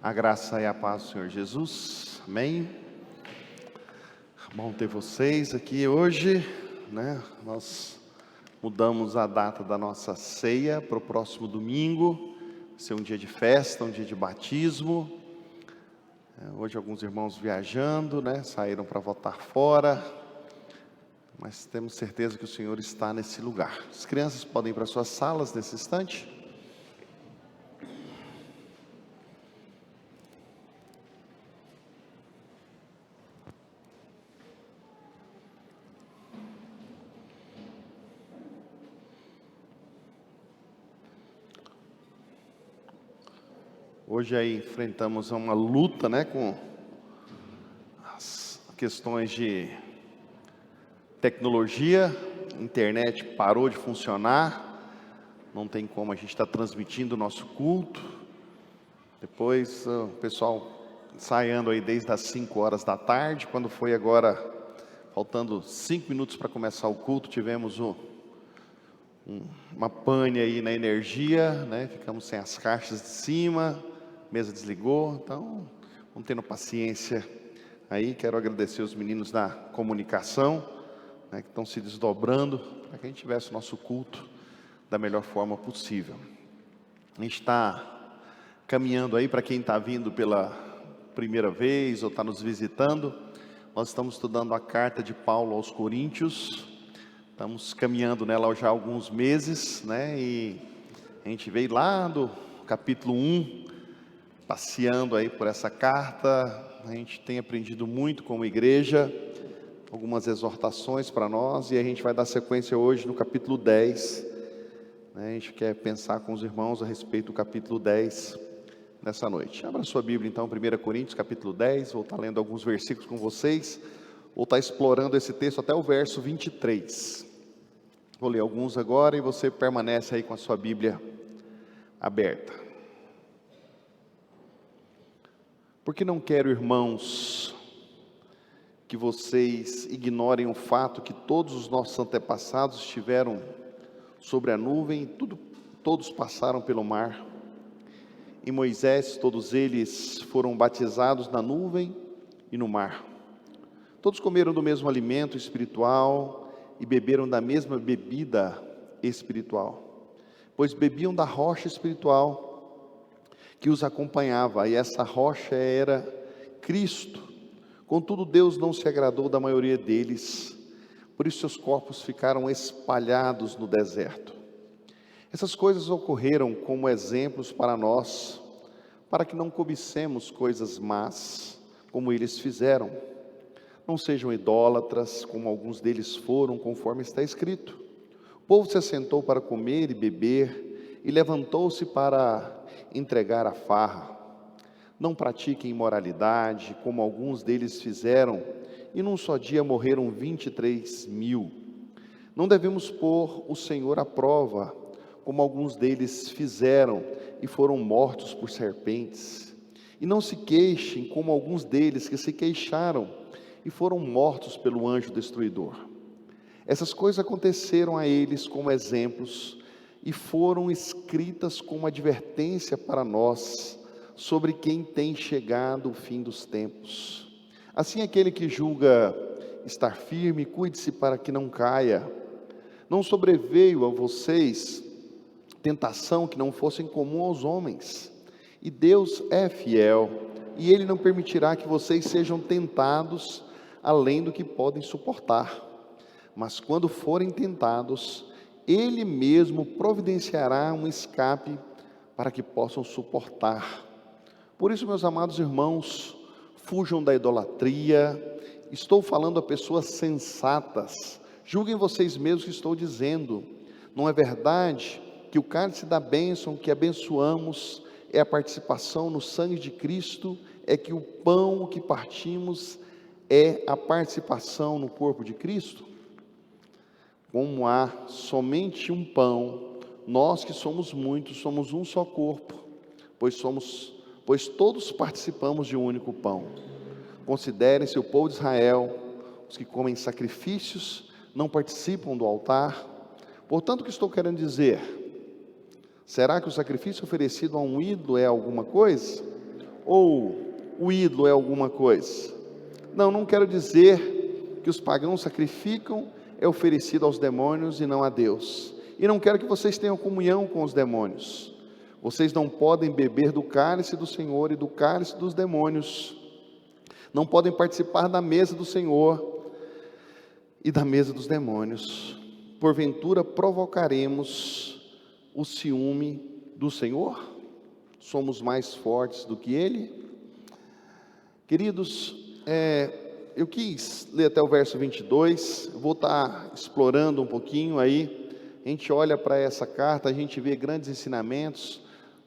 A graça e a paz do Senhor Jesus, amém? Bom ter vocês aqui hoje, né? Nós mudamos a data da nossa ceia para o próximo domingo, vai ser um dia de festa, um dia de batismo. Hoje alguns irmãos viajando, né? Saíram para votar fora, mas temos certeza que o Senhor está nesse lugar. As crianças podem ir para suas salas nesse instante. Hoje aí enfrentamos uma luta, né, com as questões de tecnologia. A internet parou de funcionar, não tem como a gente estar transmitindo o nosso culto. Depois o pessoal ensaiando aí desde as 5 horas da tarde, quando foi agora, faltando 5 minutos para começar o culto, tivemos uma pane aí na energia, né? Ficamos sem as caixas de cima, a mesa desligou, então vamos tendo paciência aí. Quero agradecer os meninos da comunicação, né, que estão se desdobrando para que a gente tivesse o nosso culto da melhor forma possível. A gente está caminhando aí, para quem está vindo pela primeira vez ou está nos visitando, nós estamos estudando a carta de Paulo aos Coríntios. Estamos caminhando nela já há alguns meses, né? E a gente veio lá do capítulo 1, passeando aí por essa carta. A gente tem aprendido muito como igreja, algumas exortações para nós, e a gente vai dar sequência hoje no capítulo 10. A gente quer pensar com os irmãos a respeito do capítulo 10 nessa noite. Abra sua Bíblia então, 1 Coríntios capítulo 10, vou estar lendo alguns versículos com vocês, vou estar explorando esse texto até o verso 23. Vou ler alguns agora e você permanece aí com a sua Bíblia aberta. Porque não quero, irmãos, que vocês ignorem o fato que todos os nossos antepassados estiveram sobre a nuvem, todos passaram pelo mar. Em Moisés, todos eles foram batizados na nuvem e no mar. Todos comeram do mesmo alimento espiritual e beberam da mesma bebida espiritual, pois bebiam da rocha espiritual que os acompanhava, e essa rocha era Cristo. Contudo, Deus não se agradou da maioria deles, por isso seus corpos ficaram espalhados no deserto. Essas coisas ocorreram como exemplos para nós, para que não cobicemos coisas más, como eles fizeram. Não sejam idólatras, como alguns deles foram, conforme está escrito. O povo se assentou para comer e beber, e levantou-se para entregar a farra. Não pratiquem imoralidade, como alguns deles fizeram, e num só dia morreram 23.000. Não devemos pôr o Senhor à prova, como alguns deles fizeram, e foram mortos por serpentes. E não se queixem, como alguns deles que se queixaram, e foram mortos pelo anjo destruidor. Essas coisas aconteceram a eles como exemplos, e foram escritas como advertência para nós, sobre quem tem chegado o fim dos tempos. Assim, aquele que julga estar firme, cuide-se para que não caia. Não sobreveio a vocês tentação que não fosse comum aos homens, e Deus é fiel, e Ele não permitirá que vocês sejam tentados além do que podem suportar. Mas quando forem tentados, Ele mesmo providenciará um escape para que possam suportar. Por isso, meus amados irmãos, fujam da idolatria. Estou falando a pessoas sensatas. Julguem vocês mesmos o que estou dizendo. Não é verdade que o cálice da bênção que abençoamos é a participação no sangue de Cristo? É que o pão que partimos é a participação no corpo de Cristo? Como há somente um pão, nós que somos muitos, somos um só corpo, pois todos participamos de um único pão. Considerem-se o povo de Israel, os que comem sacrifícios, não participam do altar. Portanto, o que estou querendo dizer? Será que o sacrifício oferecido a um ídolo é alguma coisa? Ou o ídolo é alguma coisa? Não, não quero dizer que os pagãos sacrificam é oferecido aos demônios e não a Deus. E não quero que vocês tenham comunhão com os demônios. Vocês não podem beber do cálice do Senhor e do cálice dos demônios. Não podem participar da mesa do Senhor e da mesa dos demônios. Porventura provocaremos o ciúme do Senhor? Somos mais fortes do que Ele? Queridos, eu quis ler até o verso 22, vou estar explorando um pouquinho aí. A gente olha para essa carta, a gente vê grandes ensinamentos.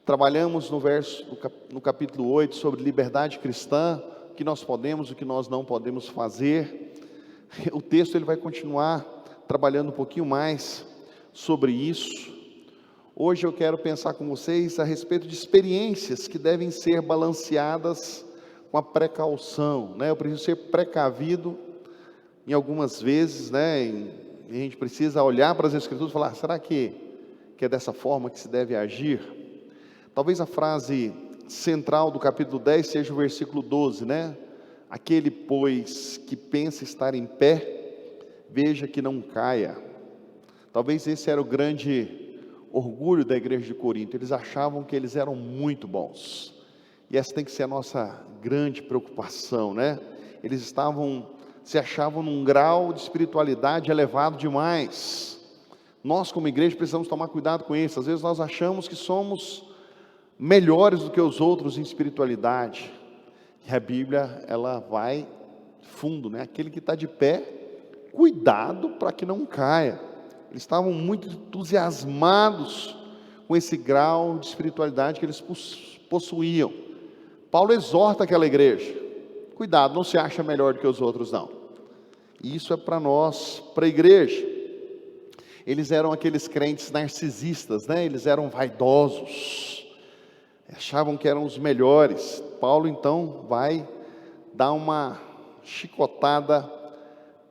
Trabalhamos no capítulo 8 sobre liberdade cristã, o que nós podemos, o que nós não podemos fazer. O texto ele vai continuar trabalhando um pouquinho mais sobre isso. Hoje eu quero pensar com vocês a respeito de experiências que devem ser balanceadas com a precaução, né? Eu preciso ser precavido em algumas vezes, né? A gente precisa olhar para as Escrituras e falar, será que é dessa forma que se deve agir? Talvez a frase central do capítulo 10 seja o versículo 12, né? Aquele, pois, que pensa estar em pé, veja que não caia. Talvez esse era o grande orgulho da igreja de Corinto. Eles achavam que eles eram muito bons. E essa tem que ser a nossa grande preocupação, né? Eles se achavam num grau de espiritualidade elevado demais. Nós, como igreja, precisamos tomar cuidado com isso. Às vezes nós achamos que somos melhores do que os outros em espiritualidade. E a Bíblia, ela vai fundo, né? Aquele que está de pé, cuidado para que não caia. Eles estavam muito entusiasmados com esse grau de espiritualidade que eles possuíam. Paulo exorta aquela igreja, cuidado, não se acha melhor do que os outros não. E isso é para nós, para a igreja. Eles eram aqueles crentes narcisistas, né? Eles eram vaidosos, achavam que eram os melhores. Paulo então vai dar uma chicotada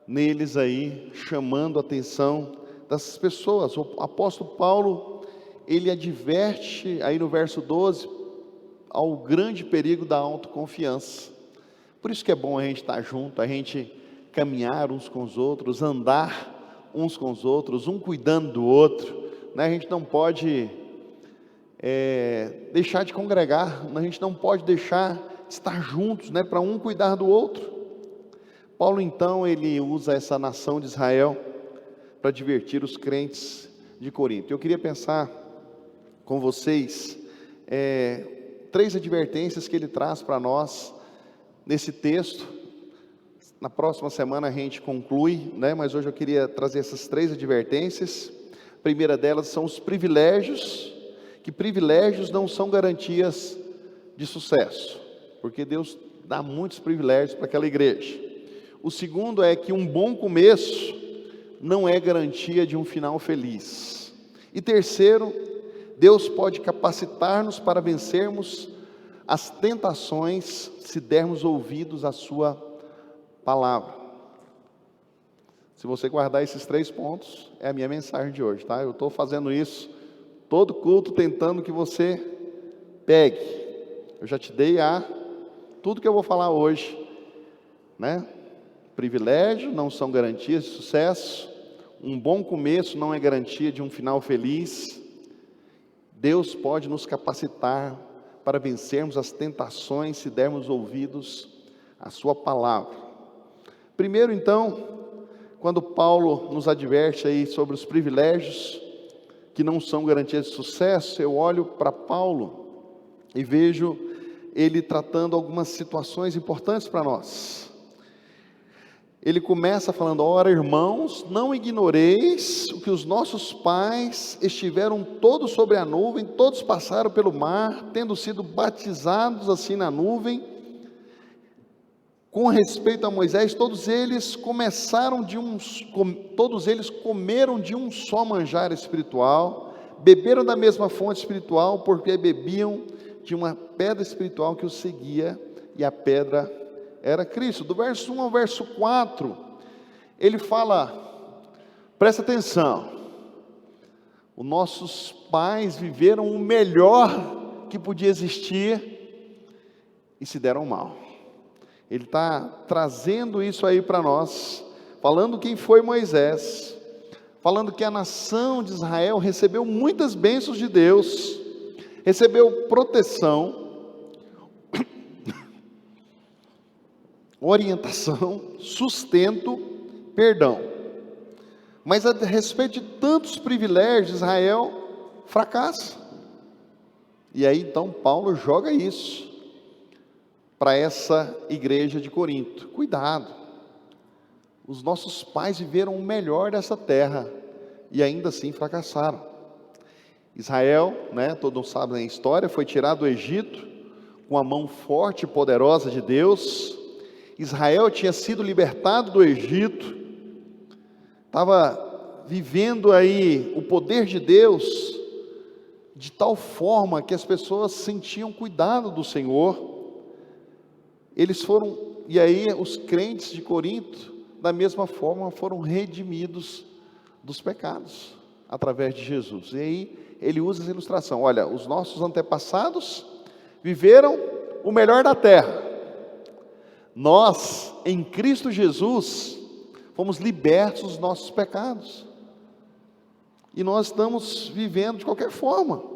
neles aí, chamando a atenção dessas pessoas. O apóstolo Paulo, ele adverte aí no verso 12, ao grande perigo da autoconfiança. Por isso que é bom a gente estar junto, a gente caminhar uns com os outros, andar uns com os outros, um cuidando do outro, né? A gente não pode deixar de congregar, a gente não pode deixar de estar juntos, né? Para um cuidar do outro. Paulo então, ele usa essa nação de Israel para advertir os crentes de Corinto. Eu queria pensar com vocês 3 advertências que ele traz para nós nesse texto. Na próxima semana a gente conclui, né? Mas hoje eu queria trazer essas 3 advertências. A primeira delas são os privilégios, que privilégios não são garantias de sucesso, porque Deus dá muitos privilégios para aquela igreja. O segundo é que um bom começo não é garantia de um final feliz. E terceiro, Deus pode capacitar-nos para vencermos as tentações se dermos ouvidos à sua palavra. Se você guardar esses 3 pontos, é a minha mensagem de hoje, tá? Eu estou fazendo isso todo culto, tentando que você pegue. Eu já te dei tudo que eu vou falar hoje, né? Privilégio não são garantias de sucesso. Um bom começo não é garantia de um final feliz. Deus pode nos capacitar para vencermos as tentações se dermos ouvidos à sua palavra. Primeiro então, quando Paulo nos adverte aí sobre os privilégios que não são garantias de sucesso, eu olho para Paulo e vejo ele tratando algumas situações importantes para nós. Ele começa falando: ora, irmãos, não ignoreis o que os nossos pais estiveram todos sobre a nuvem, todos passaram pelo mar, tendo sido batizados assim na nuvem. Com respeito a Moisés, todos eles comeram de um só manjar espiritual, beberam da mesma fonte espiritual, porque bebiam de uma pedra espiritual que os seguia, e a pedra era Cristo. Do verso 1 ao verso 4, ele fala, presta atenção, os nossos pais viveram o melhor que podia existir, e se deram mal. Ele está trazendo isso aí para nós, falando quem foi Moisés, falando que a nação de Israel recebeu muitas bênçãos de Deus, recebeu proteção, orientação, sustento, perdão. Mas a respeito de tantos privilégios, Israel fracassa. E aí então Paulo joga isso para essa igreja de Corinto. Cuidado, os nossos pais viveram o melhor dessa terra e ainda assim fracassaram. Israel, todo mundo sabe a história, foi tirado do Egito com a mão forte e poderosa de Deus. Israel tinha sido libertado do Egito, estava vivendo aí o poder de Deus de tal forma que as pessoas sentiam cuidado do Senhor. Eles foram, e aí os crentes de Corinto, da mesma forma, foram redimidos dos pecados, através de Jesus. E aí ele usa essa ilustração: olha, os nossos antepassados viveram o melhor da terra. Nós, em Cristo Jesus, fomos libertos dos nossos pecados. E nós estamos vivendo de qualquer forma.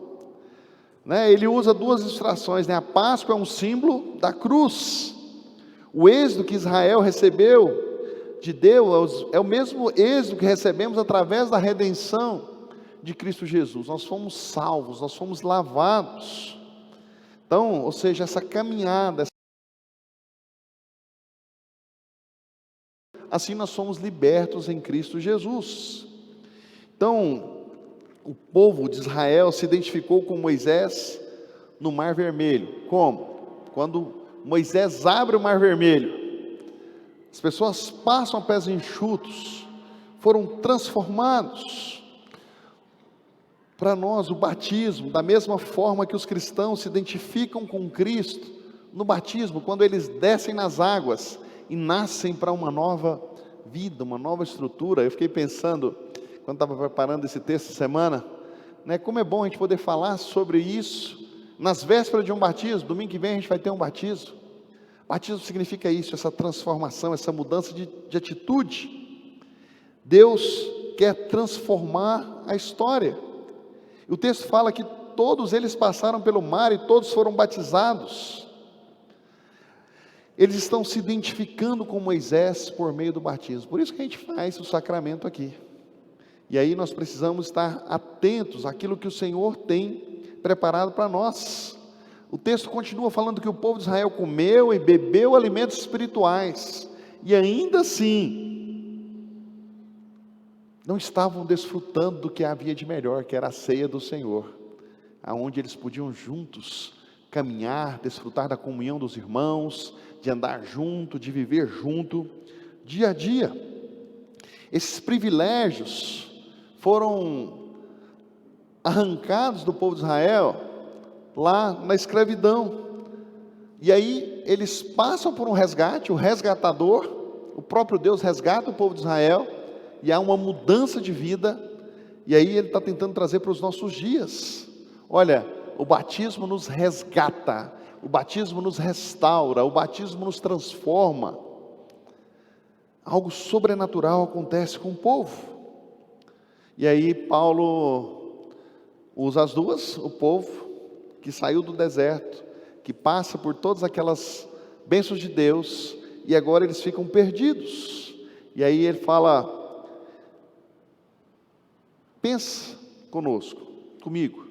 Ele usa duas ilustrações, a Páscoa é um símbolo da cruz. O êxodo que Israel recebeu de Deus é o mesmo êxodo que recebemos através da redenção de Cristo Jesus. Nós fomos salvos, nós fomos lavados. Então, ou seja, essa caminhada, assim nós somos libertos em Cristo Jesus. Então, o povo de Israel se identificou com Moisés no Mar Vermelho. Como? Quando Moisés abre o Mar Vermelho, as pessoas passam a pés enxutos, foram transformados. Para nós, o batismo, da mesma forma que os cristãos se identificam com Cristo, no batismo, quando eles descem nas águas e nascem para uma nova vida, uma nova estrutura. Eu fiquei pensando, quando estava preparando esse texto essa semana, como é bom a gente poder falar sobre isso nas vésperas de um batismo. Domingo que vem a gente vai ter um batismo. Batismo significa isso, essa transformação, essa mudança de atitude. Deus quer transformar a história. O texto fala que todos eles passaram pelo mar e todos foram batizados. Eles estão se identificando com Moisés por meio do batismo. Por isso que a gente faz o sacramento aqui. E aí nós precisamos estar atentos àquilo que o Senhor tem preparado para nós. O texto continua falando que o povo de Israel comeu e bebeu alimentos espirituais, e ainda assim não estavam desfrutando do que havia de melhor, que era a ceia do Senhor, aonde eles podiam juntos caminhar, desfrutar da comunhão dos irmãos, de andar junto, de viver junto, dia a dia. Esses privilégios foram arrancados do povo de Israel lá na escravidão, e aí eles passam por um resgate, o resgatador, o próprio Deus resgata o povo de Israel, e há uma mudança de vida, e aí ele está tentando trazer para os nossos dias. Olha, o batismo nos resgata, o batismo nos restaura, o batismo nos transforma. Algo sobrenatural acontece com o povo. E aí Paulo usa as duas, o povo que saiu do deserto, que passa por todas aquelas bênçãos de Deus, e agora eles ficam perdidos. E aí ele fala: pensa conosco, comigo.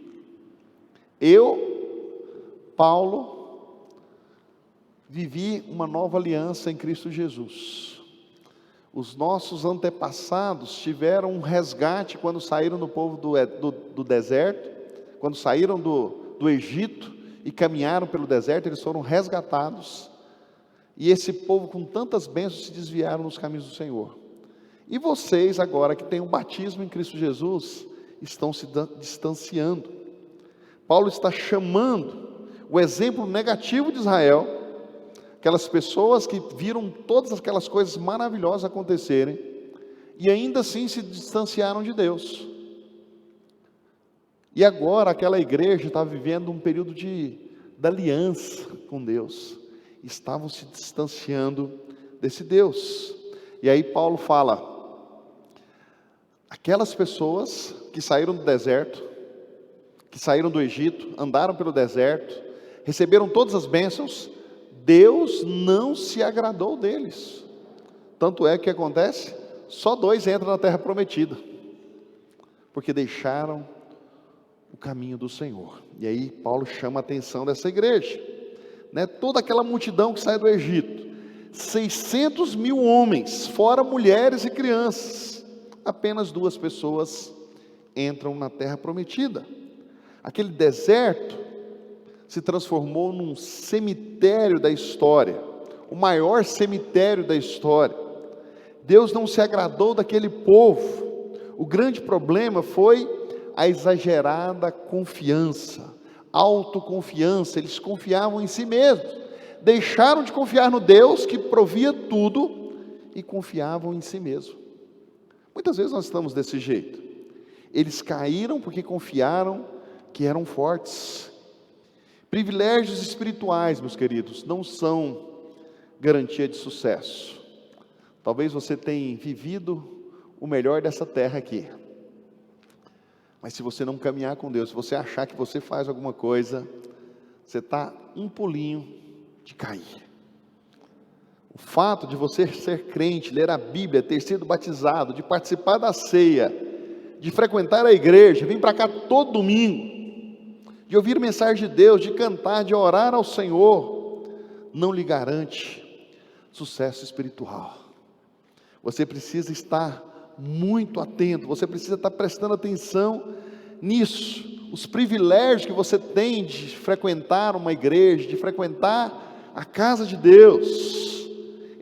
Eu, Paulo, vivi uma nova aliança em Cristo Jesus. Os nossos antepassados tiveram um resgate quando saíram do povo do deserto, quando saíram do Egito e caminharam pelo deserto, eles foram resgatados. E esse povo com tantas bênçãos se desviaram nos caminhos do Senhor. E vocês agora que têm um batismo em Cristo Jesus, estão se distanciando. Paulo está chamando o exemplo negativo de Israel, aquelas pessoas que viram todas aquelas coisas maravilhosas acontecerem, e ainda assim se distanciaram de Deus. E agora aquela igreja está vivendo um período de da aliança com Deus, estavam se distanciando desse Deus. E aí Paulo fala, aquelas pessoas que saíram do deserto, que saíram do Egito, andaram pelo deserto, receberam todas as bênçãos, Deus não se agradou deles. Tanto é que acontece, só 2 entram na terra prometida, porque deixaram o caminho do Senhor. E aí Paulo chama a atenção dessa igreja, né? Toda aquela multidão que sai do Egito, 600 mil homens, fora mulheres e crianças, apenas 2 pessoas entram na terra prometida. Aquele deserto se transformou num cemitério da história, o maior cemitério da história. Deus não se agradou daquele povo. O grande problema foi a exagerada confiança, autoconfiança. Eles confiavam em si mesmos, deixaram de confiar no Deus que provia tudo e confiavam em si mesmos. Muitas vezes nós estamos desse jeito. Eles caíram porque confiaram que eram fortes. Privilégios espirituais, meus queridos, não são garantia de sucesso. Talvez você tenha vivido o melhor dessa terra aqui, mas se você não caminhar com Deus, se você achar que você faz alguma coisa, você está um pulinho de cair. O fato de você ser crente, ler a Bíblia, ter sido batizado, de participar da ceia, de frequentar a igreja, vir para cá todo domingo, de ouvir mensagem de Deus, de cantar, de orar ao Senhor, não lhe garante sucesso espiritual. Você precisa estar muito atento, você precisa estar prestando atenção nisso. Os privilégios que você tem de frequentar uma igreja, de frequentar a casa de Deus,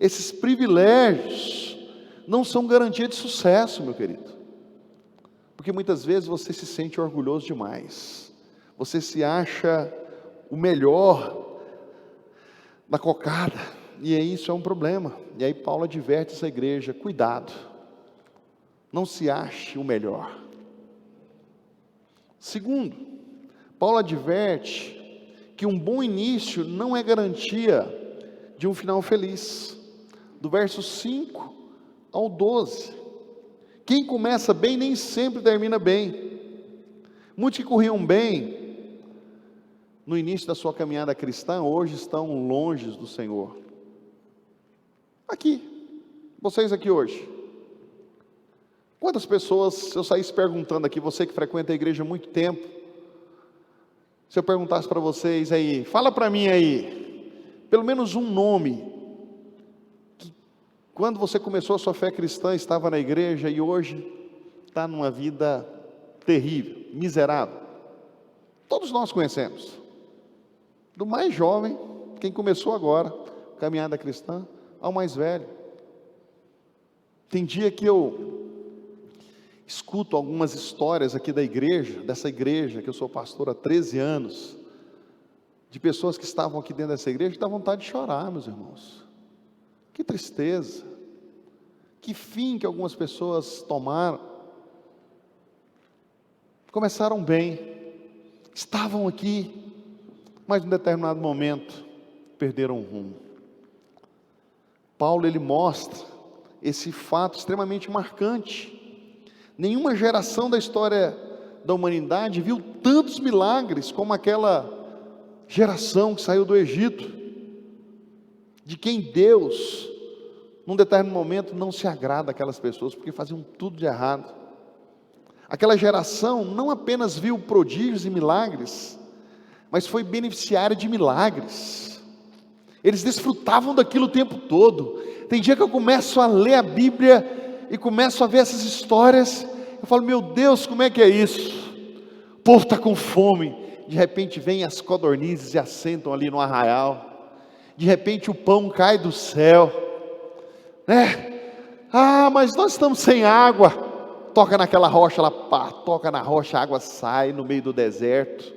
esses privilégios não são garantia de sucesso, meu querido, porque muitas vezes você se sente orgulhoso demais, você se acha o melhor da cocada, e isso é um problema. E aí Paulo adverte essa igreja: cuidado, não se ache o melhor. Segundo, Paulo adverte que um bom início não é garantia de um final feliz. Do verso 5 ao 12, quem começa bem nem sempre termina bem. Muitos que corriam bem no início da sua caminhada cristã, hoje estão longe do Senhor. Aqui, vocês aqui hoje, quantas pessoas, se eu saísse perguntando aqui, você que frequenta a igreja há muito tempo, se eu perguntasse para vocês aí, fala para mim aí, pelo menos um nome, que quando você começou a sua fé cristã, estava na igreja e hoje está numa vida terrível, miserável. Todos nós conhecemos, do mais jovem, quem começou agora, caminhada cristã, ao mais velho. Tem dia que eu escuto algumas histórias aqui da igreja, dessa igreja, que eu sou pastor há 13 anos, de pessoas que estavam aqui dentro dessa igreja, que dá vontade de chorar, meus irmãos. Que tristeza, que fim que algumas pessoas tomaram. Começaram bem, estavam aqui, mas em determinado momento, perderam o rumo. Paulo, ele mostra esse fato extremamente marcante. Nenhuma geração da história da humanidade viu tantos milagres como aquela geração que saiu do Egito, de quem Deus, num determinado momento, não se agrada aquelas pessoas, porque faziam tudo de errado. Aquela geração não apenas viu prodígios e milagres, mas foi beneficiária de milagres. Eles desfrutavam daquilo o tempo todo. Tem dia que eu começo a ler a Bíblia e começo a ver essas histórias, eu falo, meu Deus, como é que é isso? O povo está com fome, de repente vem as codornizes e assentam ali no arraial, de repente o pão cai do céu, né? Ah, mas nós estamos sem água. Toca naquela rocha lá, pá, toca na rocha, a água sai no meio do deserto.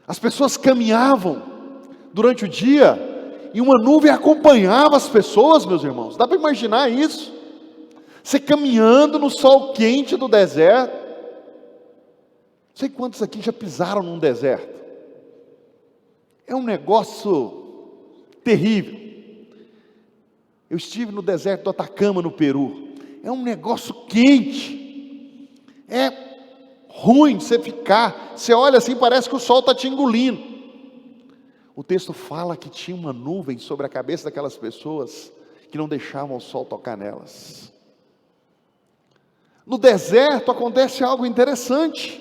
As pessoas caminhavam durante o dia e uma nuvem acompanhava as pessoas, meus irmãos. Dá para imaginar isso? Você caminhando no sol quente do deserto. Não sei quantos aqui já pisaram num deserto. É um negócio terrível. Eu estive no deserto do Atacama, no Peru. É um negócio quente. É ruim de você ficar. Você olha assim, parece que o sol está te engolindo. O texto fala que tinha uma nuvem sobre a cabeça daquelas pessoas que não deixavam o sol tocar nelas. No deserto acontece algo interessante.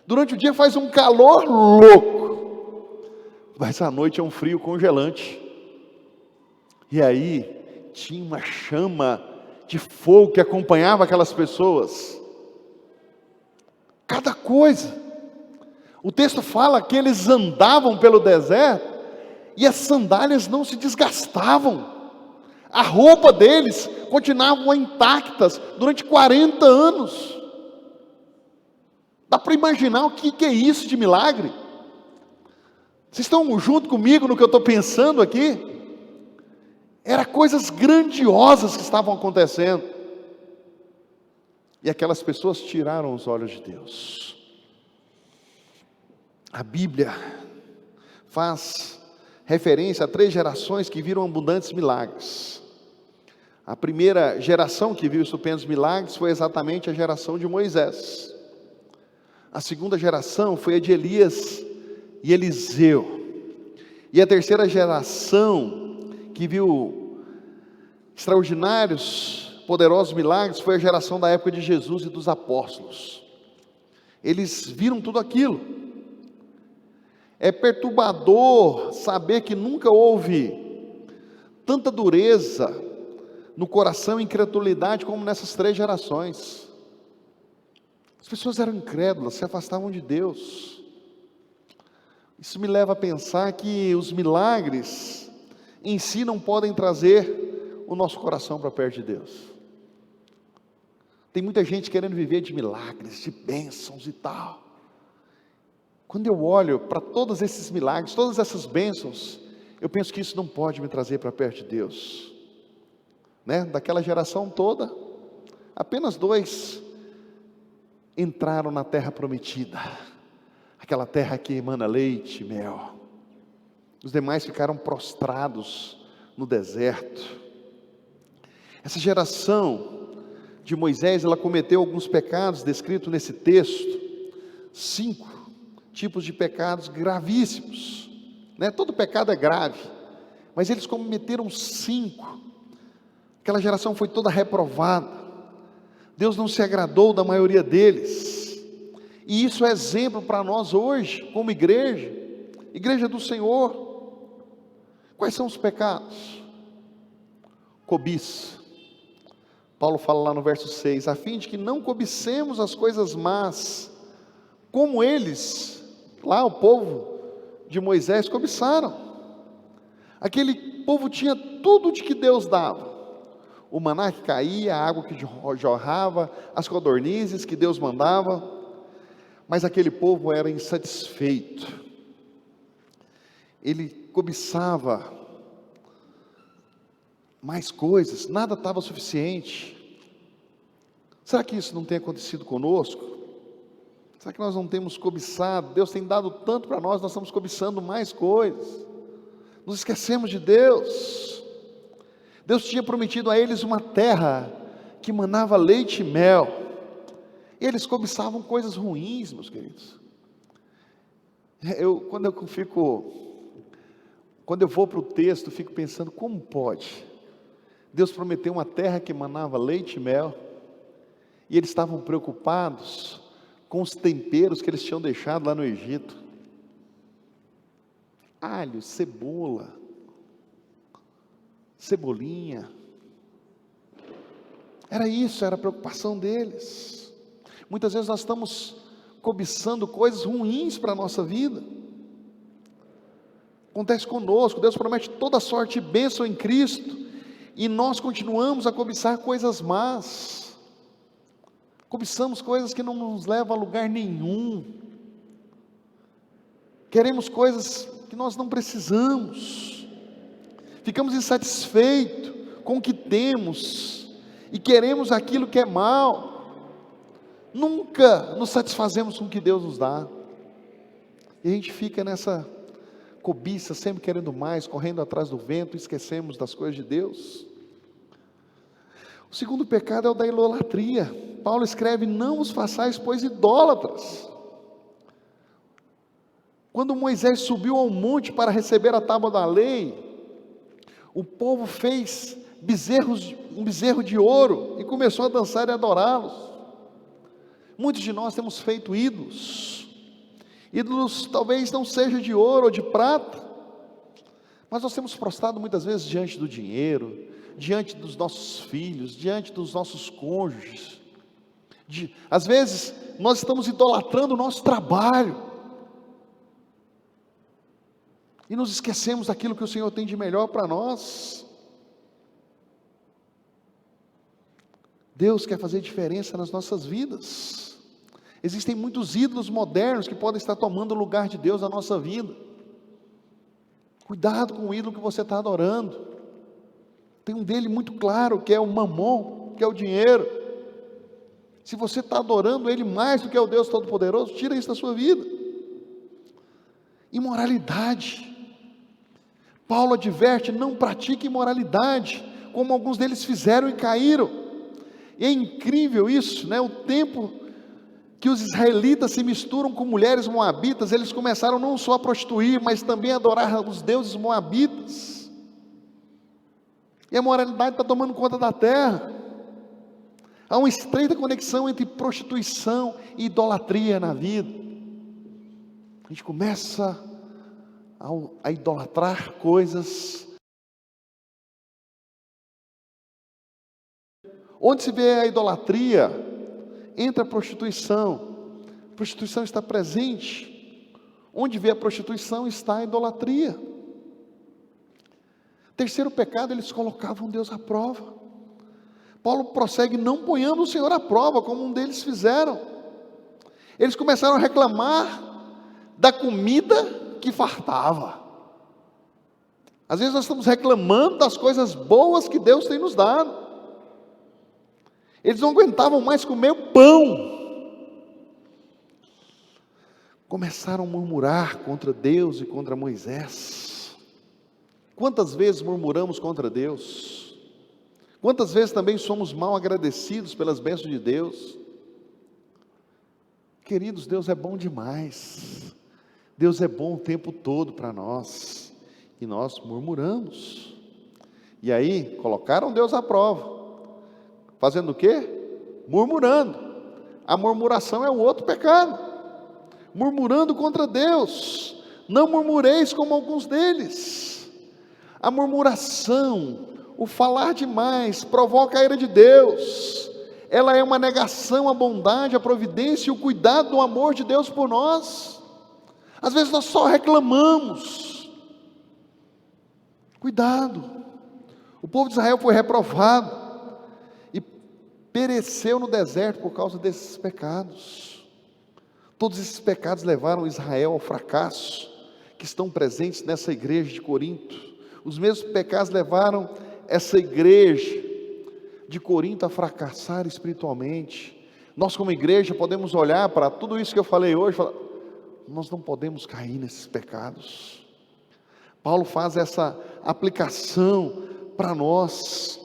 Durante o dia faz um calor louco, mas à noite é um frio congelante. E aí tinha uma chama de fogo que acompanhava aquelas pessoas. Cada coisa. O texto fala que eles andavam pelo deserto e as sandálias não se desgastavam. A roupa deles continuavam intactas durante 40 anos. Dá para imaginar o que é isso de milagre? Vocês estão junto comigo no que eu estou pensando aqui? Eram coisas grandiosas que estavam acontecendo. E aquelas pessoas tiraram os olhos de Deus. A Bíblia faz referência a 3 gerações que viram abundantes milagres. A primeira geração que viu estupendos milagres foi exatamente a geração de Moisés. A segunda geração foi a de Elias e Eliseu. E a terceira geração que viu extraordinários, poderosos milagres foi a geração da época de Jesus e dos apóstolos. Eles viram tudo aquilo. É perturbador saber que nunca houve tanta dureza no coração e incredulidade como nessas 3 gerações. As pessoas eram incrédulas, se afastavam de Deus. Isso me leva a pensar que os milagres em si não podem trazer o nosso coração para perto de Deus. Tem muita gente querendo viver de milagres, de bênçãos e tal. Quando eu olho para todos esses milagres, todas essas bênçãos, eu penso que isso não pode me trazer para perto de Deus. Daquela geração toda, apenas 2 entraram na terra prometida, aquela terra que emana leite e mel. Os demais ficaram prostrados no deserto. Essa geração de Moisés, ela cometeu alguns pecados descritos nesse texto. 5 tipos de pecados gravíssimos. Todo pecado é grave, mas eles cometeram 5. Aquela geração foi toda reprovada. Deus não se agradou da maioria deles. E isso é exemplo para nós hoje, como igreja, igreja do Senhor. Quais são os pecados? Cobiça. Paulo fala lá no verso 6, a fim de que não cobicemos as coisas más, como eles, lá o povo de Moisés, cobiçaram. Aquele povo tinha tudo de que Deus dava. O maná que caía, a água que jorrava, as codornizes que Deus mandava, mas aquele povo era insatisfeito. Ele cobiçava mais coisas, nada estava suficiente. Será que isso não tem acontecido conosco? Será que nós não temos cobiçado? Deus tem dado tanto para nós, nós estamos cobiçando mais coisas. Nos esquecemos de Deus. Deus tinha prometido a eles uma terra que manava leite e mel. E eles cobiçavam coisas ruins, meus queridos. Quando eu vou para o texto, fico pensando, como pode? Deus prometeu uma terra que manava leite e mel, e eles estavam preocupados com os temperos que eles tinham deixado lá no Egito. Alho, cebolinha. Era isso, era a preocupação deles. Muitas vezes nós estamos cobiçando coisas ruins para a nossa vida. Acontece conosco, Deus promete toda sorte de bênção em Cristo, e nós continuamos a cobiçar coisas más. Cobiçamos coisas que não nos levam a lugar nenhum. Queremos coisas que nós não precisamos. Ficamos insatisfeitos com o que temos e queremos aquilo que é mal. Nunca nos satisfazemos com o que Deus nos dá. E a gente fica nessa cobiça, sempre querendo mais, correndo atrás do vento, esquecemos das coisas de Deus. O segundo pecado é o da idolatria. Paulo escreve: não os façais, pois, idólatras. Quando Moisés subiu ao monte para receber a tábua da lei, o povo fez um bezerro de ouro e começou a dançar e adorá-los. Muitos de nós temos feito ídolos. Ídolos talvez não seja de ouro ou de prata, mas nós temos prostrado muitas vezes diante do dinheiro, diante dos nossos filhos, diante dos nossos cônjuges. Às vezes nós estamos idolatrando o nosso trabalho e nos esquecemos daquilo que o Senhor tem de melhor para nós. Deus quer fazer diferença nas nossas vidas. Existem muitos ídolos modernos que podem estar tomando o lugar de Deus na nossa vida. Cuidado com o ídolo que você está adorando. Tem um dele muito claro, que é o mamon, que é o dinheiro. Se você está adorando ele mais do que o Deus Todo-Poderoso, tira isso da sua vida. Imoralidade. Paulo adverte: não pratique imoralidade, como alguns deles fizeram e caíram. E é incrível isso, né? O tempo que os israelitas se misturam com mulheres moabitas, eles começaram não só a prostituir, mas também a adorar os deuses moabitas. E a moralidade está tomando conta da terra. Há uma estreita conexão entre prostituição e idolatria na vida. A gente começa a idolatrar coisas. Onde se vê a idolatria, entra a prostituição. A prostituição está presente. Onde vê a prostituição está a idolatria. Terceiro pecado, eles colocavam Deus à prova. Paulo prossegue: não ponhamos o Senhor à prova, como um deles fizeram. Eles começaram a reclamar da comida que fartava. Às vezes nós estamos reclamando das coisas boas que Deus tem nos dado. Eles não aguentavam mais comer o pão. Começaram a murmurar contra Deus e contra Moisés. Quantas vezes murmuramos contra Deus? Quantas vezes também somos mal agradecidos pelas bênçãos de Deus? Queridos, Deus é bom demais. Deus é bom o tempo todo para nós. E nós murmuramos. E aí, colocaram Deus à prova. Fazendo o quê? Murmurando. A murmuração é o outro pecado. Murmurando contra Deus. Não murmureis como alguns deles. A murmuração, o falar demais, provoca a ira de Deus. Ela é uma negação à bondade, à providência e o cuidado do amor de Deus por nós. Às vezes nós só reclamamos. Cuidado. O povo de Israel foi reprovado e pereceu no deserto por causa desses pecados. Todos esses pecados levaram Israel ao fracasso, que estão presentes nessa igreja de Corinto. Os mesmos pecados levaram essa igreja de Corinto a fracassar espiritualmente. Nós como igreja podemos olhar para tudo isso que eu falei hoje e falar: nós não podemos cair nesses pecados. Paulo faz essa aplicação para nós.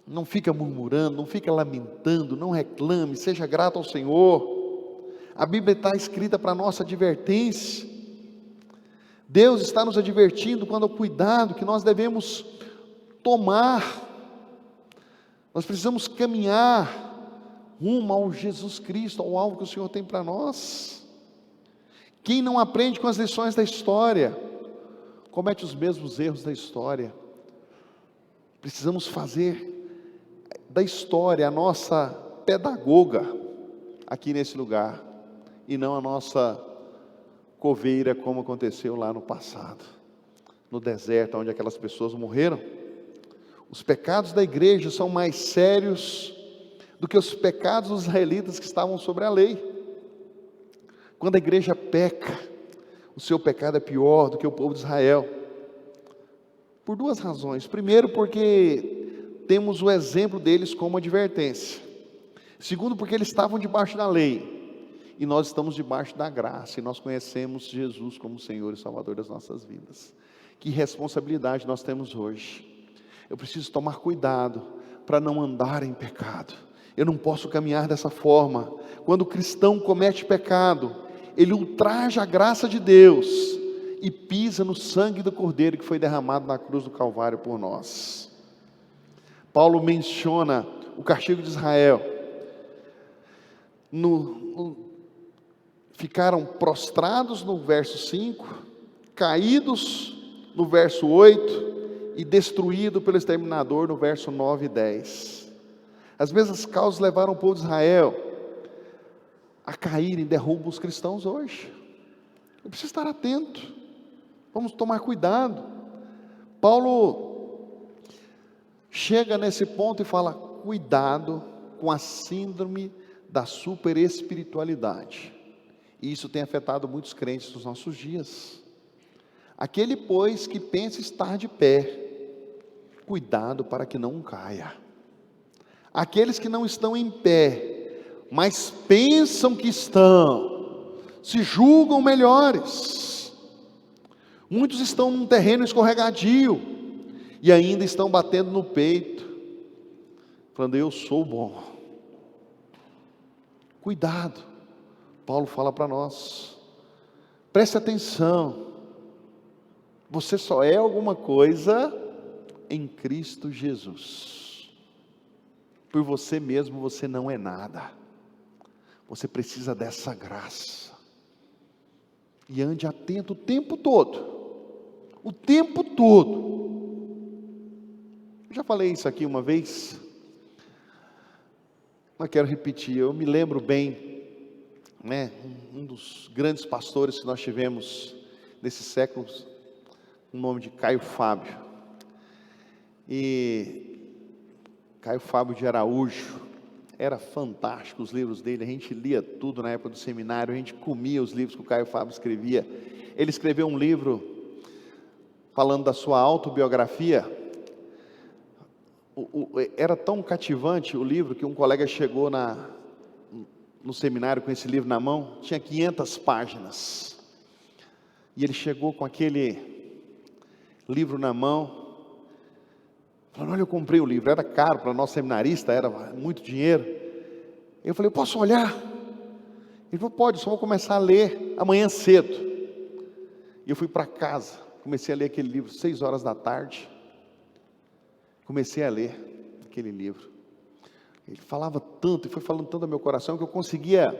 Não fica murmurando, não fica lamentando, não reclame, seja grato ao Senhor. A Bíblia está escrita para nossa advertência. Deus está nos advertindo quanto ao cuidado que nós devemos tomar. Nós precisamos caminhar rumo ao Jesus Cristo, ao alvo que o Senhor tem para nós. Quem não aprende com as lições da história, comete os mesmos erros da história. Precisamos fazer da história a nossa pedagoga aqui nesse lugar, e não a nossa coveira, como aconteceu lá no passado, no deserto, onde aquelas pessoas morreram. Os pecados da igreja são mais sérios do que os pecados dos israelitas que estavam sobre a lei. Quando a igreja peca, o seu pecado é pior do que o povo de Israel, por duas razões. Primeiro, porque temos o exemplo deles como advertência. Segundo, porque eles estavam debaixo da lei. e nós estamos debaixo da graça, e nós conhecemos Jesus como Senhor e Salvador das nossas vidas. Que responsabilidade nós temos hoje. Eu preciso tomar cuidado para não andar em pecado. Eu não posso caminhar dessa forma. Quando o cristão comete pecado, ele ultraja a graça de Deus e pisa no sangue do Cordeiro que foi derramado na cruz do Calvário por nós. Paulo menciona o castigo de Israel. Ficaram prostrados no verso 5, caídos no verso 8 e destruídos pelo exterminador no verso 9 e 10. As mesmas causas levaram o povo de Israel a cair em derrubo os cristãos hoje. Eu preciso estar atento, vamos tomar cuidado. Paulo chega nesse ponto e fala: cuidado com a síndrome da superespiritualidade. E isso tem afetado muitos crentes nos nossos dias. Aquele, pois, que pensa estar de pé, cuidado para que não caia. Aqueles que não estão em pé, mas pensam que estão, se julgam melhores. Muitos estão num terreno escorregadio, e ainda estão batendo no peito, falando: eu sou bom. Cuidado. Paulo fala para nós, preste atenção, você só é alguma coisa em Cristo Jesus. Por você mesmo você não é nada, você precisa dessa graça, e ande atento o tempo todo, Eu já falei isso aqui uma vez, mas quero repetir. Eu me lembro bem, um dos grandes pastores que nós tivemos nesses séculos, o nome de Caio Fábio. E Caio Fábio de Araújo, era fantástico os livros dele, a gente lia tudo na época do seminário, a gente comia os livros que o Caio Fábio escrevia. Ele escreveu um livro falando da sua autobiografia. Era tão cativante o livro que um colega chegou no seminário com esse livro na mão, tinha 500 páginas, e ele chegou com aquele livro na mão, falando: olha, eu comprei o livro, era caro para nós seminarista, era muito dinheiro. Eu falei: eu posso olhar? Ele falou: pode, só vou começar a ler amanhã cedo. E eu fui para casa, comecei a ler aquele livro 6 horas da tarde, comecei a ler aquele livro. Ele falava tanto, e foi falando tanto ao meu coração, que eu conseguia,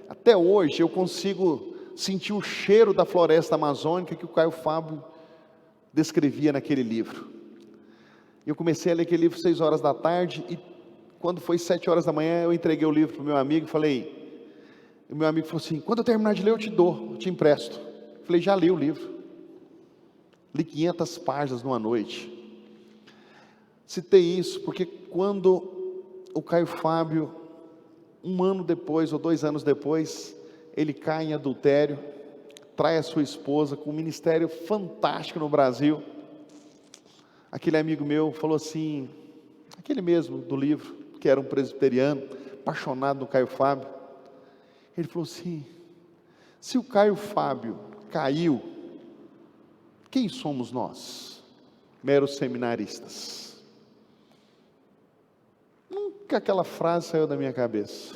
até hoje, eu consigo sentir o cheiro da floresta amazônica que o Caio Fábio descrevia naquele livro. Eu comecei a ler aquele livro 6 horas da tarde, e quando foi 7 horas da manhã, eu entreguei o livro para o meu amigo, e o meu amigo falou assim: quando eu terminar de ler, eu te empresto. Eu falei: já li o livro, li 500 páginas numa noite. Citei isso porque quando o Caio Fábio, 1 ano depois ou 2 anos depois, ele cai em adultério, trai a sua esposa, com um ministério fantástico no Brasil. Aquele amigo meu falou assim, aquele mesmo do livro, que era um presbiteriano, apaixonado no Caio Fábio, ele falou assim: se o Caio Fábio caiu, quem somos nós, meros seminaristas? Nunca aquela frase saiu da minha cabeça.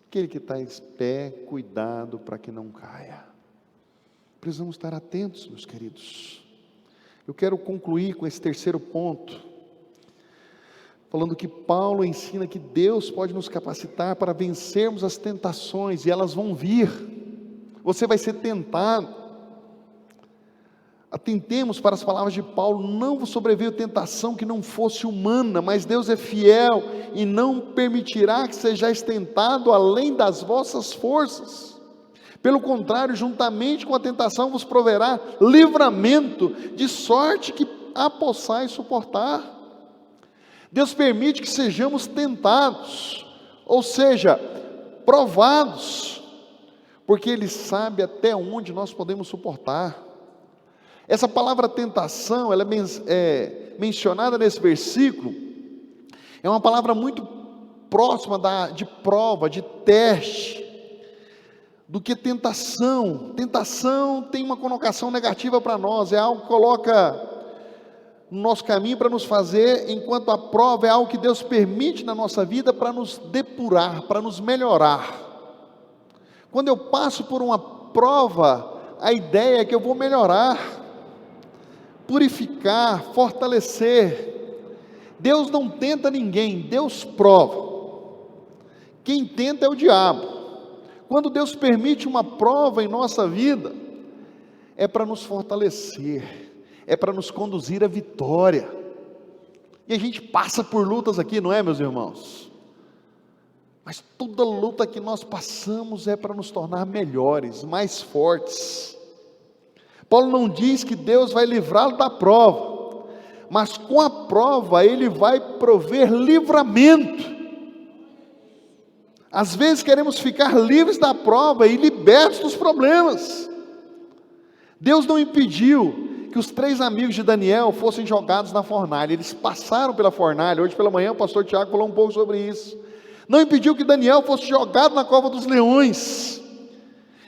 Aquele que está em pé, cuidado para que não caia. Precisamos estar atentos, meus queridos. Eu quero concluir com esse terceiro ponto, falando que Paulo ensina que Deus pode nos capacitar para vencermos as tentações, e elas vão vir. Você vai ser tentado. Atentemos para as palavras de Paulo: não vos sobreveio tentação que não fosse humana, mas Deus é fiel e não permitirá que sejais tentado além das vossas forças. Pelo contrário, juntamente com a tentação vos proverá livramento, de sorte que a possais suportar. Deus permite que sejamos tentados, ou seja, provados, porque Ele sabe até onde nós podemos suportar. Essa palavra tentação, ela é mencionada nesse versículo, é uma palavra muito próxima de prova, de teste. do que tentação. Tentação tem uma conotação negativa para nós, é algo que coloca no nosso caminho para nos fazer, enquanto a prova é algo que Deus permite na nossa vida para nos depurar, para nos melhorar. Quando eu passo por uma prova, a ideia é que eu vou melhorar, purificar, fortalecer. Deus não tenta ninguém, Deus prova. Quem tenta é o diabo. Quando Deus permite uma prova em nossa vida, é para nos fortalecer, é para nos conduzir à vitória. E a gente passa por lutas aqui, não é, meus irmãos? Mas toda luta que nós passamos é para nos tornar melhores, mais fortes. Paulo não diz que Deus vai livrá-lo da prova, mas com a prova Ele vai prover livramento. Às vezes queremos ficar livres da prova e libertos dos problemas. Deus não impediu que os 3 amigos de Daniel fossem jogados na fornalha. Eles passaram pela fornalha. Hoje pela manhã o pastor Tiago falou um pouco sobre isso. Não impediu que Daniel fosse jogado na cova dos leões,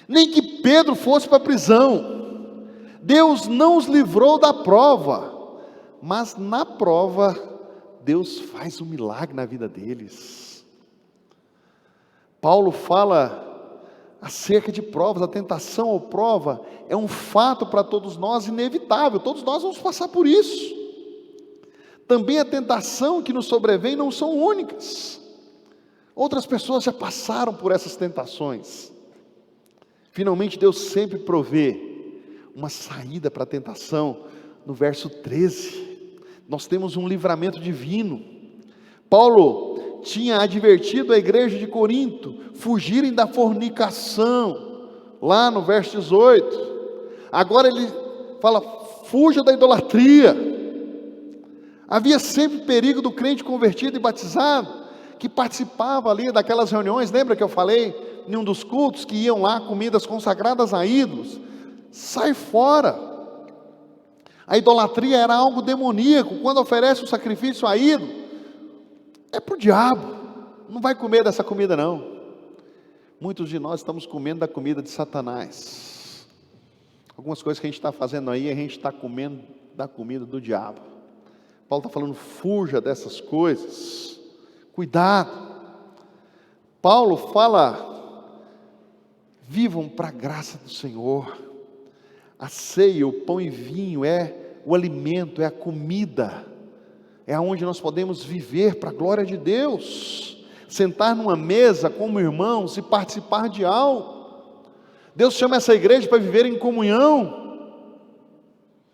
nem que Pedro fosse para a prisão. Deus não os livrou da prova, mas na prova Deus faz um milagre na vida deles. Paulo fala acerca de provas. A tentação ou prova é um fato para todos nós inevitável, todos nós vamos passar por isso. Também a tentação que nos sobrevém não são únicas, outras pessoas já passaram por essas tentações. Finalmente Deus sempre provê uma saída para a tentação. No verso 13, nós temos um livramento divino. Paulo tinha advertido a igreja de Corinto, fugirem da fornicação, lá no verso 18, agora ele fala, fuja da idolatria. Havia sempre perigo do crente convertido e batizado, que participava ali daquelas reuniões, lembra que eu falei, em um dos cultos, que iam lá, comidas consagradas a ídolos, sai fora. A idolatria era algo demoníaco. Quando oferece um sacrifício a ídolo, é para o diabo, não vai comer dessa comida não. Muitos de nós estamos comendo da comida de Satanás. Algumas coisas que a gente está fazendo aí, a gente está comendo da comida do diabo. Paulo está falando, fuja dessas coisas, cuidado. Paulo fala, vivam para a graça do Senhor. A ceia, o pão e vinho é o alimento, é a comida, é aonde nós podemos viver para a glória de Deus, sentar numa mesa como irmãos e participar de algo. Deus chama essa igreja para viver em comunhão.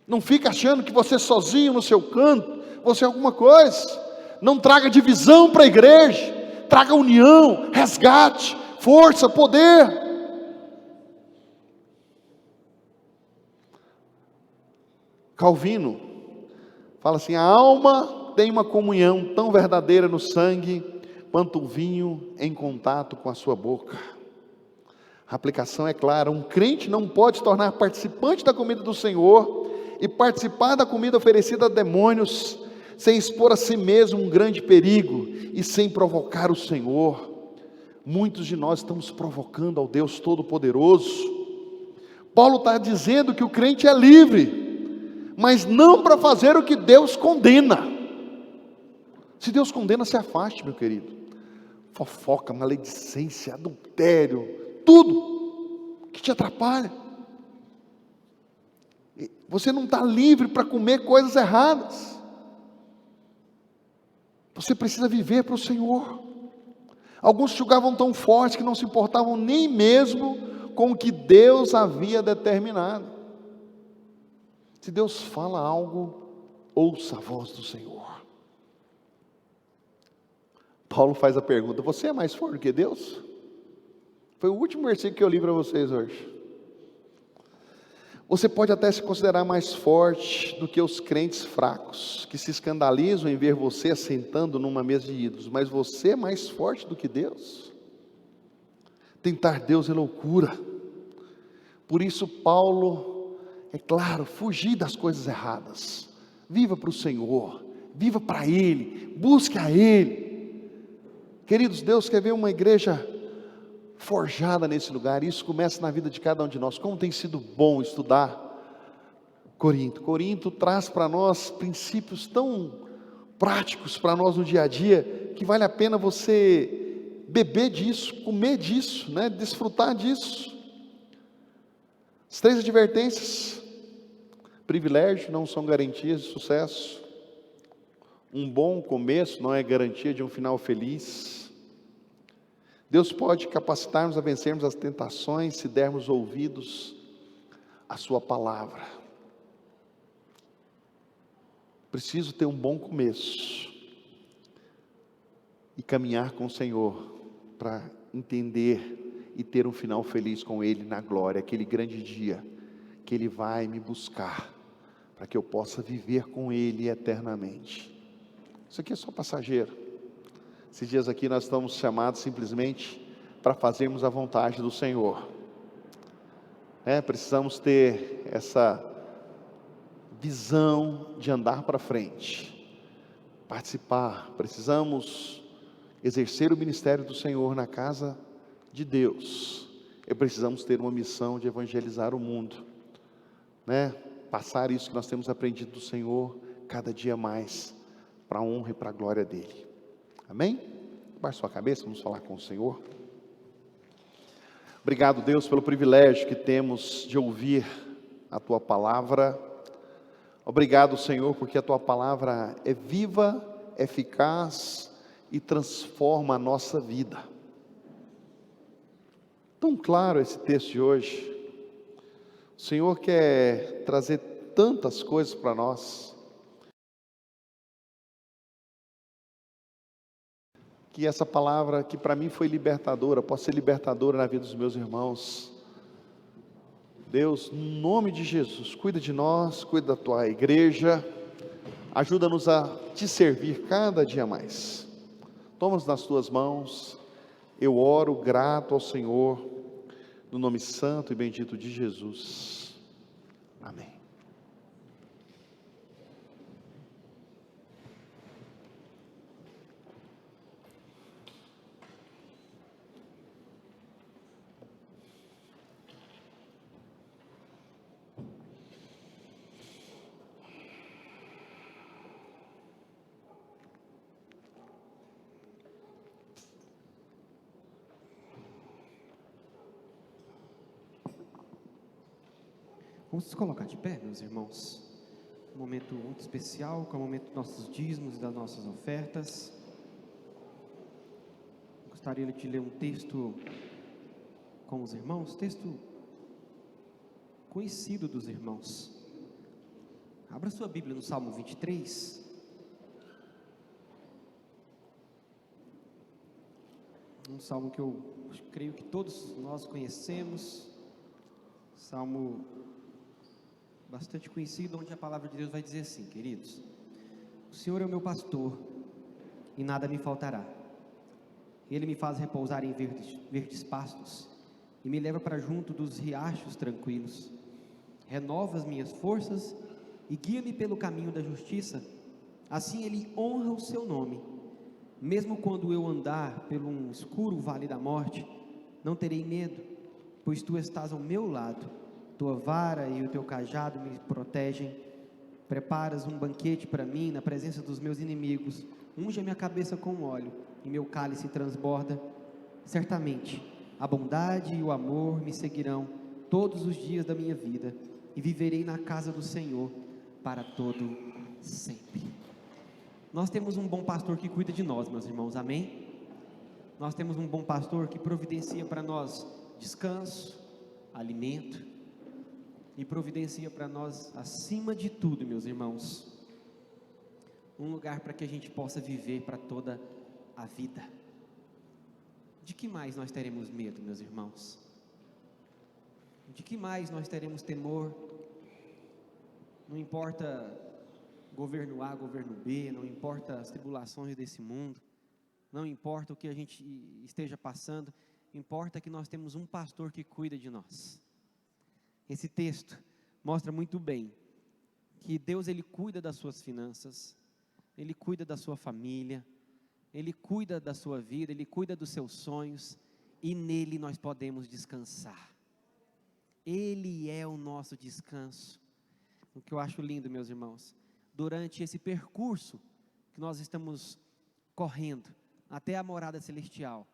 Não fica achando que você sozinho no seu canto, você é alguma coisa. Não traga divisão para a igreja, traga união, resgate, força, poder. Calvino fala assim, a alma tem uma comunhão tão verdadeira no sangue, quanto o vinho em contato com a sua boca. A aplicação é clara, um crente não pode se tornar participante da comida do Senhor, e participar da comida oferecida a demônios, sem expor a si mesmo um grande perigo, e sem provocar o Senhor. Muitos de nós estamos provocando ao Deus Todo-Poderoso. Paulo está dizendo que o crente é livre, mas não para fazer o que Deus condena. Se Deus condena, se afaste, meu querido. Fofoca, maledicência, adultério, tudo que te atrapalha. Você não está livre para comer coisas erradas. Você precisa viver para o Senhor. Alguns julgavam tão forte que não se importavam nem mesmo com o que Deus havia determinado. Se Deus fala algo, ouça a voz do Senhor. Paulo faz a pergunta, você é mais forte do que Deus? Foi o último versículo que eu li para vocês hoje. Você pode até se considerar mais forte do que os crentes fracos, que se escandalizam em ver você assentando numa mesa de ídolos, mas você é mais forte do que Deus? Tentar Deus é loucura. Por isso Paulo, é claro, fugir das coisas erradas, viva para o Senhor, viva para Ele, busque a Ele. Queridos, Deus quer ver uma igreja forjada nesse lugar. Isso começa na vida de cada um de nós. Como tem sido bom estudar Corinto. Corinto traz para nós princípios tão práticos para nós no dia a dia, que vale a pena você beber disso, comer disso, né? Desfrutar disso. As 3 advertências: privilégio não são garantias de sucesso, um bom começo não é garantia de um final feliz. Deus pode capacitar-nos a vencermos as tentações se dermos ouvidos à sua palavra. Preciso ter um bom começo e caminhar com o Senhor para entender e ter um final feliz com Ele na glória, aquele grande dia que Ele vai me buscar, para que eu possa viver com Ele eternamente. Isso aqui é só passageiro. Esses dias aqui nós estamos chamados simplesmente para fazermos a vontade do Senhor. Precisamos ter essa visão de andar para frente, participar. Precisamos exercer o ministério do Senhor na casa de Deus. E precisamos ter uma missão de evangelizar o mundo, passar isso que nós temos aprendido do Senhor cada dia mais, para a honra e para a glória dEle. Amém? Baixe sua cabeça, vamos falar com o Senhor. Obrigado, Deus, pelo privilégio que temos de ouvir a Tua Palavra. Obrigado, Senhor, porque a Tua Palavra é viva, eficaz e transforma a nossa vida. Tão claro esse texto de hoje. O Senhor quer trazer tantas coisas para nós, que essa palavra que para mim foi libertadora, possa ser libertadora na vida dos meus irmãos. Deus, em nome de Jesus, cuida de nós, cuida da Tua igreja, ajuda-nos a Te servir cada dia mais. Toma-nos nas Tuas mãos. Eu oro grato ao Senhor, no nome santo e bendito de Jesus. Amém. Vamos nos colocar de pé, meus irmãos. Um momento muito especial, que é o momento dos nossos dízimos e das nossas ofertas. Gostaria de ler um texto com os irmãos, texto conhecido dos irmãos. Abra sua Bíblia no Salmo 23. Um salmo que eu creio que todos nós conhecemos. Salmo bastante conhecido, onde a palavra de Deus vai dizer assim: queridos, o Senhor é o meu pastor e nada me faltará. Ele me faz repousar em verdes pastos e me leva para junto dos riachos tranquilos. Renova as minhas forças e guia-me pelo caminho da justiça. Assim Ele honra o seu nome. Mesmo quando eu andar pelo um escuro vale da morte, não terei medo, pois Tu estás ao meu lado. Tua vara e o Teu cajado me protegem. Preparas um banquete para mim na presença dos meus inimigos. Unge a minha cabeça com óleo e meu cálice transborda. Certamente a bondade e o amor me seguirão todos os dias da minha vida, e viverei na casa do Senhor para todo sempre. Nós temos um bom pastor que cuida de nós, meus irmãos, amém? Nós temos um bom pastor que providencia para nós descanso, alimento, e providencia para nós, acima de tudo, meus irmãos, um lugar para que a gente possa viver para toda a vida. De que mais nós teremos medo, meus irmãos? De que mais nós teremos temor? Não importa governo A, governo B, não importa as tribulações desse mundo, não importa o que a gente esteja passando, importa que nós temos um pastor que cuida de nós. Esse texto mostra muito bem que Deus, Ele cuida das suas finanças, Ele cuida da sua família, Ele cuida da sua vida, Ele cuida dos seus sonhos, e nele nós podemos descansar. Ele é o nosso descanso. O que eu acho lindo, meus irmãos, durante esse percurso que nós estamos correndo até a morada celestial,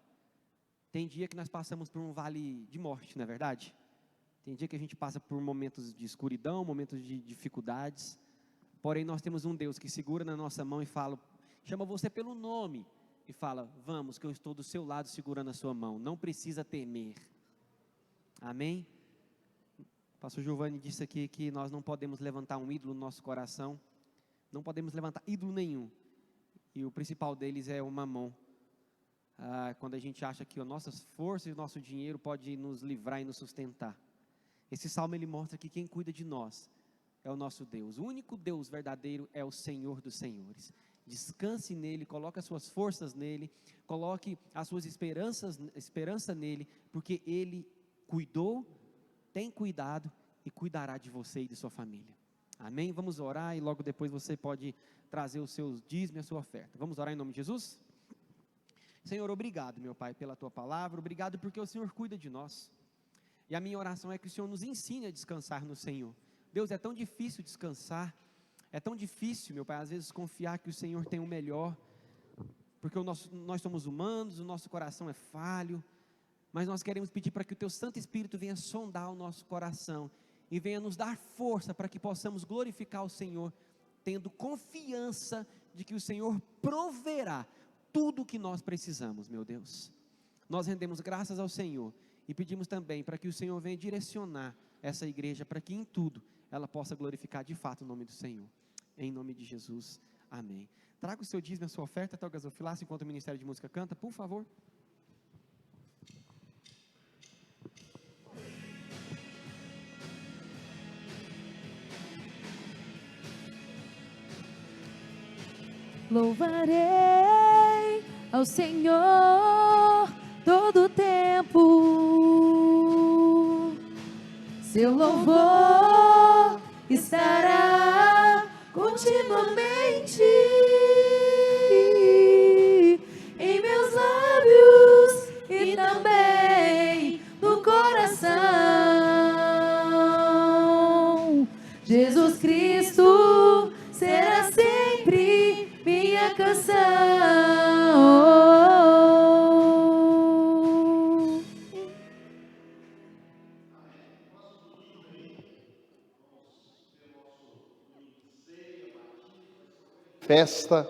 tem dia que nós passamos por um vale de morte, não é verdade? Tem dia que a gente passa por momentos de escuridão, momentos de dificuldades, porém nós temos um Deus que segura na nossa mão e fala, chama você pelo nome e fala, vamos que eu estou do seu lado segurando a sua mão, não precisa temer. Amém? O pastor Giovanni disse aqui que nós não podemos levantar um ídolo no nosso coração, não podemos levantar ídolo nenhum, e o principal deles é o mamão. Quando a gente acha que as nossas forças e o nosso dinheiro pode nos livrar e nos sustentar. Esse salmo ele mostra que quem cuida de nós é o nosso Deus. O único Deus verdadeiro é o Senhor dos Senhores. Descanse nele, coloque as suas forças nele, coloque as suas esperança nele, porque ele cuidou, tem cuidado e cuidará de você e de sua família. Amém? Vamos orar e logo depois você pode trazer os seus dízimos e a sua oferta. Vamos orar em nome de Jesus? Senhor, obrigado, meu Pai, pela Tua palavra, obrigado porque o Senhor cuida de nós, e a minha oração é que o Senhor nos ensine a descansar no Senhor. Deus, é tão difícil descansar, é tão difícil, meu Pai, às vezes confiar que o Senhor tem o melhor, porque nós somos humanos, o nosso coração é falho, mas nós queremos pedir para que o Teu Santo Espírito venha sondar o nosso coração, e venha nos dar força para que possamos glorificar o Senhor, tendo confiança de que o Senhor proverá tudo o que nós precisamos, meu Deus. Nós rendemos graças ao Senhor e pedimos também para que o Senhor venha direcionar essa igreja para que em tudo ela possa glorificar de fato o nome do Senhor. Em nome de Jesus, amém. Traga o seu dízimo, a sua oferta até o gasofilaço enquanto o Ministério de Música canta, por favor. Louvarei ao Senhor todo o tempo, seu louvor estará continuamente em meus lábios e também no coração. Jesus Cristo será sempre minha canção. Festa,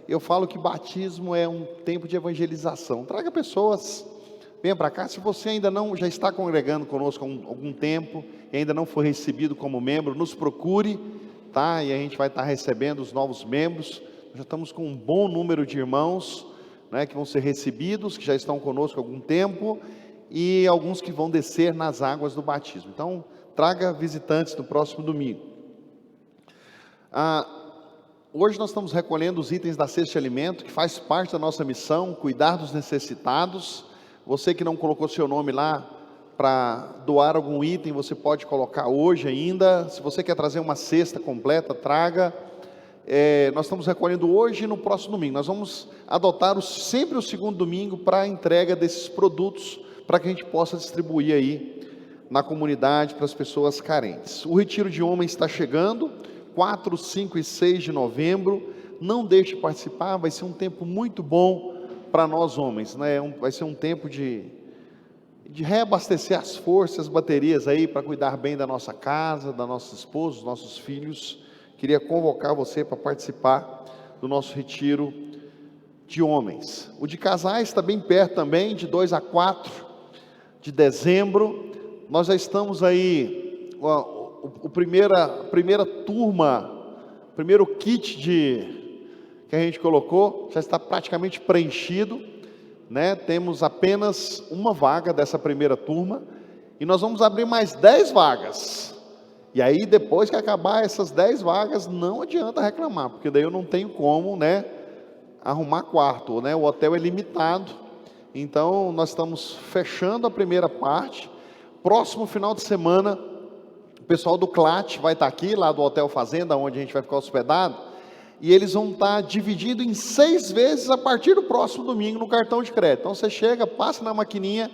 eu falo que batismo é um tempo de evangelização. Traga pessoas, venha para cá. Se você ainda não já está congregando conosco há algum tempo e ainda não foi recebido como membro, nos procure, tá? E a gente vai estar recebendo os novos membros. Já estamos com um bom número de irmãos, né, que vão ser recebidos, que já estão conosco há algum tempo, e alguns que vão descer nas águas do batismo. Então, traga visitantes no próximo domingo. Hoje nós estamos recolhendo os itens da cesta de alimento, que faz parte da nossa missão, cuidar dos necessitados. Você que não colocou seu nome lá para doar algum item, você pode colocar hoje ainda. Se você quer trazer uma cesta completa, traga. Nós estamos recolhendo hoje e no próximo domingo. Nós vamos adotar sempre o segundo domingo para a entrega desses produtos, para que a gente possa distribuir aí na comunidade para as pessoas carentes. O retiro de homens está chegando, 4, 5 e 6 de novembro, não deixe de participar, vai ser um tempo muito bom para nós homens, né? Vai ser um tempo de reabastecer as forças, as baterias aí, para cuidar bem da nossa casa, da nossa esposa, dos nossos filhos. Queria convocar você para participar do nosso retiro de homens. O de casais está bem perto também, de 2 a 4 de dezembro, nós já estamos aí, primeira turma, primeiro kit que a gente colocou, já está praticamente preenchido, né? Temos apenas uma vaga dessa primeira turma, e nós vamos abrir mais 10 vagas, e aí depois que acabar essas 10 vagas, não adianta reclamar, porque daí eu não tenho como, né, arrumar quarto, né? O hotel é limitado, então nós estamos fechando a primeira parte. Próximo final de semana, o pessoal do CLAT vai estar aqui, lá do Hotel Fazenda, onde a gente vai ficar hospedado, e eles vão estar dividindo em 6 vezes a partir do próximo domingo no cartão de crédito. Então você chega, passa na maquininha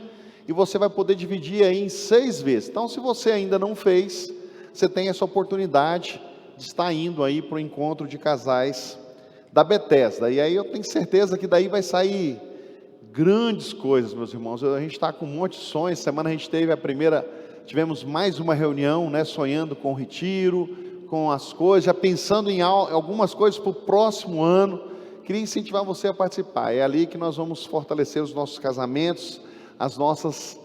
e você vai poder dividir aí em 6 vezes. Então, se você ainda não fez, você tem essa oportunidade de estar indo aí para o encontro de casais da Bethesda. E aí eu tenho certeza que daí vai sair grandes coisas, meus irmãos. A gente está com um monte de sonhos. Semana a gente tivemos mais uma reunião, né, sonhando com o retiro, com as coisas, já pensando em algumas coisas para o próximo ano. Queria incentivar você a participar. É ali que nós vamos fortalecer os nossos casamentos, as nossas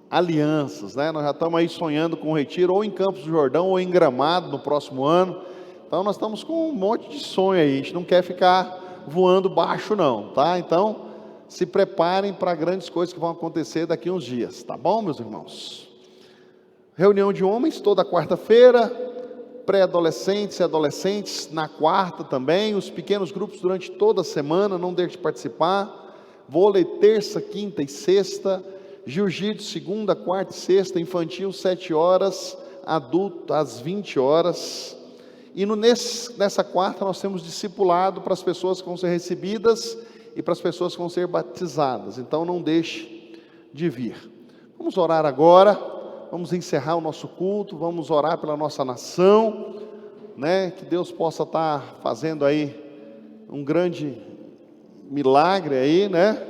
alianças, né? Nós já estamos aí sonhando com o retiro, ou em Campos do Jordão, ou em Gramado no próximo ano. Então nós estamos com um monte de sonho aí. A gente não quer ficar voando baixo não, tá? Então se preparem para grandes coisas que vão acontecer daqui a uns dias, tá bom, meus irmãos? Reunião de homens toda quarta-feira, pré-adolescentes e adolescentes na quarta também, os pequenos grupos durante toda a semana, não deixe de participar. Vôlei terça, quinta e sexta, jiu-jitsu segunda, quarta e sexta, infantil 7 horas, adulto às 20 horas. E nessa quarta nós temos discipulado para as pessoas que vão ser recebidas e para as pessoas que vão ser batizadas. Então não deixe de vir. Vamos orar agora, vamos encerrar o nosso culto, vamos orar pela nossa nação, né? Que Deus possa estar fazendo aí um grande milagre aí, né?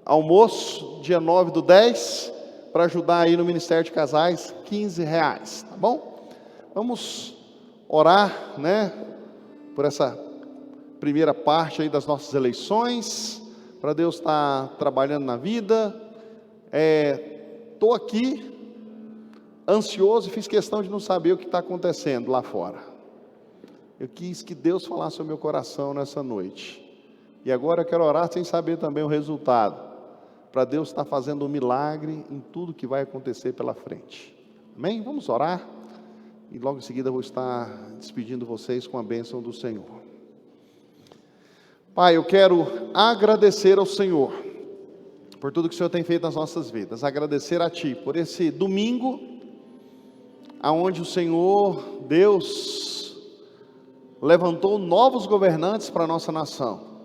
Almoço, dia 9/10, para ajudar aí no Ministério de Casais, R$15, tá bom? Vamos orar, né? Por essa primeira parte aí das nossas eleições, para Deus estar trabalhando na vida. Estou aqui ansioso e fiz questão de não saber o que está acontecendo lá fora. Eu quis que Deus falasse ao meu coração nessa noite. E agora eu quero orar sem saber também o resultado, para Deus estar fazendo um milagre em tudo que vai acontecer pela frente. Amém? Vamos orar. E logo em seguida eu vou estar despedindo vocês com a bênção do Senhor. Pai, eu quero agradecer ao Senhor por tudo que o Senhor tem feito nas nossas vidas. Agradecer a Ti por esse domingo, aonde o Senhor, Deus, levantou novos governantes para a nossa nação.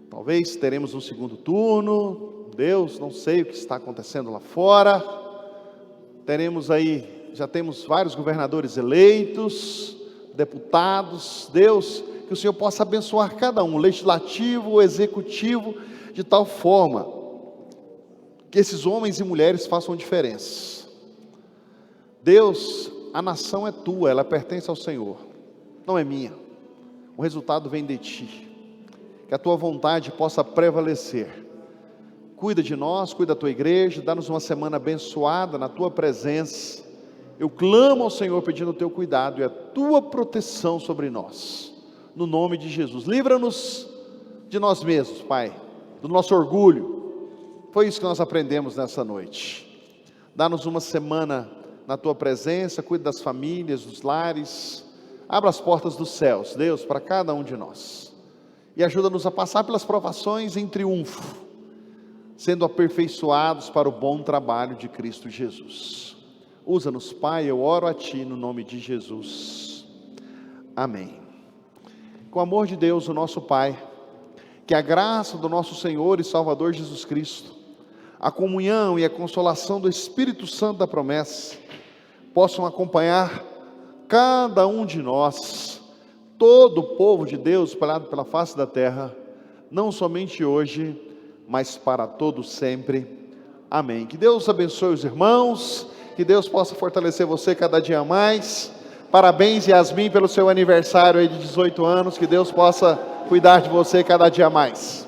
Talvez teremos um segundo turno, Deus, não sei o que está acontecendo lá fora. Teremos aí, já temos vários governadores eleitos, deputados. Deus, que o Senhor possa abençoar cada um, o legislativo, o executivo, de tal forma que esses homens e mulheres façam diferença. Deus, a nação é tua, ela pertence ao Senhor, não é minha. O resultado vem de Ti. Que a Tua vontade possa prevalecer. Cuida de nós, cuida da Tua igreja, dá-nos uma semana abençoada na Tua presença. Eu clamo ao Senhor pedindo o Teu cuidado e a Tua proteção sobre nós, no nome de Jesus. Livra-nos de nós mesmos, Pai, do nosso orgulho. Foi isso que nós aprendemos nessa noite. Dá-nos uma semana na Tua presença, cuida das famílias, dos lares. Abra as portas dos céus, Deus, para cada um de nós. E ajuda-nos a passar pelas provações em triunfo, sendo aperfeiçoados para o bom trabalho de Cristo Jesus. Usa-nos, Pai, eu oro a Ti no nome de Jesus. Amém. Com o amor de Deus, o nosso Pai, que a graça do nosso Senhor e Salvador Jesus Cristo, a comunhão e a consolação do Espírito Santo da promessa, possam acompanhar cada um de nós, todo o povo de Deus espalhado pela face da terra, não somente hoje, mas para todos sempre. Amém. Que Deus abençoe os irmãos, que Deus possa fortalecer você cada dia mais. Parabéns, Yasmin, pelo seu aniversário aí de 18 anos, que Deus possa cuidar de você cada dia mais.